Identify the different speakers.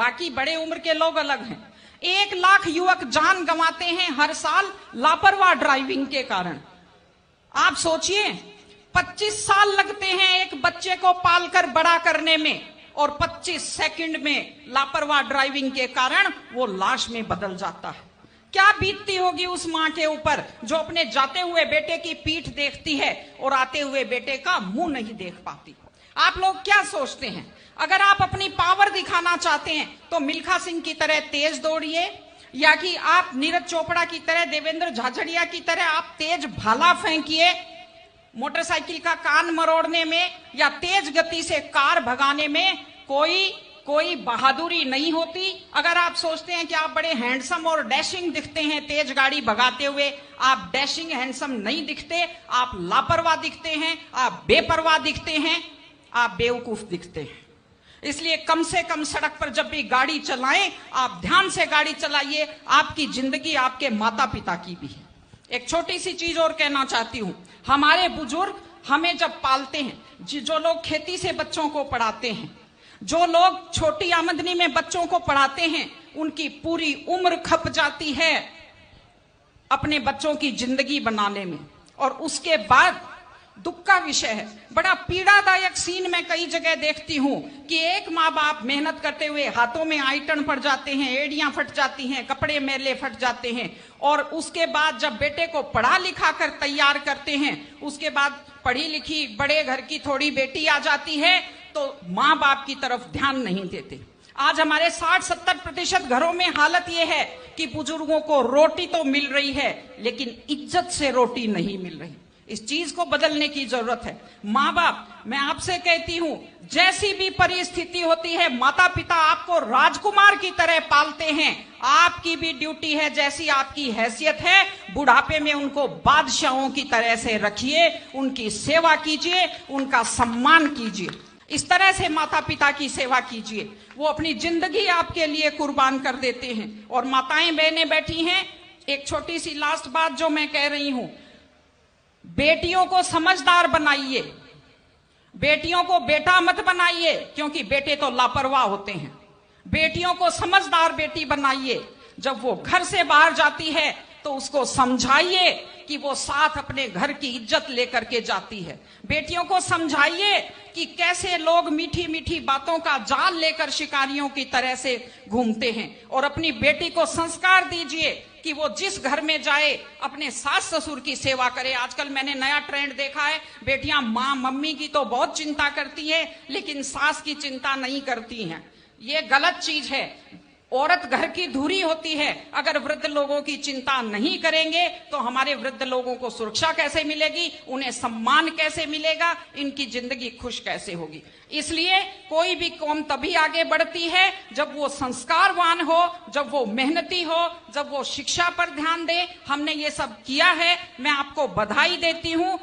Speaker 1: बाकी बड़े उम्र के लोग अलग हैं। 1 लाख युवक जान गंवाते हैं हर साल लापरवाह ड्राइविंग के कारण। आप सोचिए, 25 साल लगते हैं एक बच्चे को पालकर बड़ा करने में, और 25 सेकंड में लापरवाह ड्राइविंग के कारण वो लाश में बदल जाता है। क्या बीतती होगी उस मां के ऊपर जो अपने जाते हुए बेटे की पीठ देखती है और आते हुए बेटे का मुंह नहीं देख पाती। आप लोग क्या सोचते हैं, अगर आप अपनी पावर दिखाना चाहते हैं तो मिल्खा सिंह की तरह तेज दौड़िए, या कि आप नीरज चोपड़ा की तरह, देवेंद्र झाझड़िया की तरह आप तेज भाला फेंकिए मोटरसाइकिल का कान मरोड़ने में, या तेज गति से कार भगाने में कोई बहादुरी नहीं होती। अगर आप सोचते हैं कि आप बड़े हैंडसम और डैशिंग दिखते हैं तेज गाड़ी भगाते हुए, आप डैशिंग हैंडसम नहीं दिखते, आप लापरवाह दिखते हैं, आप बेपरवाह दिखते हैं, आप बेवकूफ दिखते हैं। इसलिए कम से कम सड़क पर जब भी गाड़ी चलाएं, आप ध्यान से गाड़ी चलाइए। आपकी जिंदगी आपके माता पिता की भी है। एक छोटी सी चीज और कहना चाहती हूं, हमारे बुजुर्ग हमें जब पालते हैं, जो लोग खेती से बच्चों को पढ़ाते हैं, जो लोग छोटी आमदनी में बच्चों को पढ़ाते हैं, उनकी पूरी उम्र खप जाती है अपने बच्चों की जिंदगी बनाने में। और उसके बाद दुख का विषय है, बड़ा पीड़ादायक सीन मैं कई जगह देखती हूं कि एक माँ बाप मेहनत करते हुए हाथों में आइटन पड़ जाते हैं, एड़ियां फट जाती हैं, कपड़े मेले फट जाते हैं, और उसके बाद जब बेटे को पढ़ा लिखा कर तैयार करते हैं, उसके बाद पढ़ी लिखी बड़े घर की थोड़ी बेटी आ जाती है तो माँ बाप की तरफ ध्यान नहीं देते। आज हमारे 60-70% घरों में हालत यह है कि बुजुर्गों को रोटी तो मिल रही है लेकिन इज्जत से रोटी नहीं मिल रही। इस चीज को बदलने की जरूरत है। माँ बाप, मैं आपसे कहती हूं, जैसी भी परिस्थिति होती है, माता पिता आपको राजकुमार की तरह पालते हैं। आपकी भी ड्यूटी है, जैसी आपकी हैसियत है, बुढ़ापे में उनको बादशाहों की तरह से रखिए, उनकी सेवा कीजिए, उनका सम्मान कीजिए। इस तरह से माता पिता की सेवा कीजिए। वो अपनी जिंदगी आपके लिए कुर्बान कर देते हैं। और माताएं बहनें बैठी हैं, एक छोटी सी लास्ट बात जो मैं कह रही हूं, बेटियों को समझदार बनाइए, बेटियों को बेटा मत बनाइए, क्योंकि बेटे तो लापरवाह होते हैं। बेटियों को समझदार बेटी बनाइए। जब वो घर से बाहर जाती है तो उसको समझाइए कि वो साथ अपने घर की इज्जत लेकर के जाती है। बेटियों को समझाइए कि कैसे लोग मीठी मीठी बातों का जाल लेकर शिकारियों की तरह से घूमते हैं। और अपनी बेटी को संस्कार दीजिए कि वो जिस घर में जाए अपने सास ससुर की सेवा करे। आजकल मैंने नया ट्रेंड देखा है, बेटियां माँ मम्मी की तो बहुत चिंता करती है लेकिन सास की चिंता नहीं करती हैं। ये गलत चीज है। औरत घर की धुरी होती है। अगर वृद्ध लोगों की चिंता नहीं करेंगे तो हमारे वृद्ध लोगों को सुरक्षा कैसे मिलेगी, उन्हें सम्मान कैसे मिलेगा, इनकी जिंदगी खुश कैसे होगी। इसलिए कोई भी कौम तभी आगे बढ़ती है जब वो संस्कारवान हो, जब वो मेहनती हो, जब वो शिक्षा पर ध्यान दे। हमने ये सब किया है, मैं आपको बधाई देती हूं।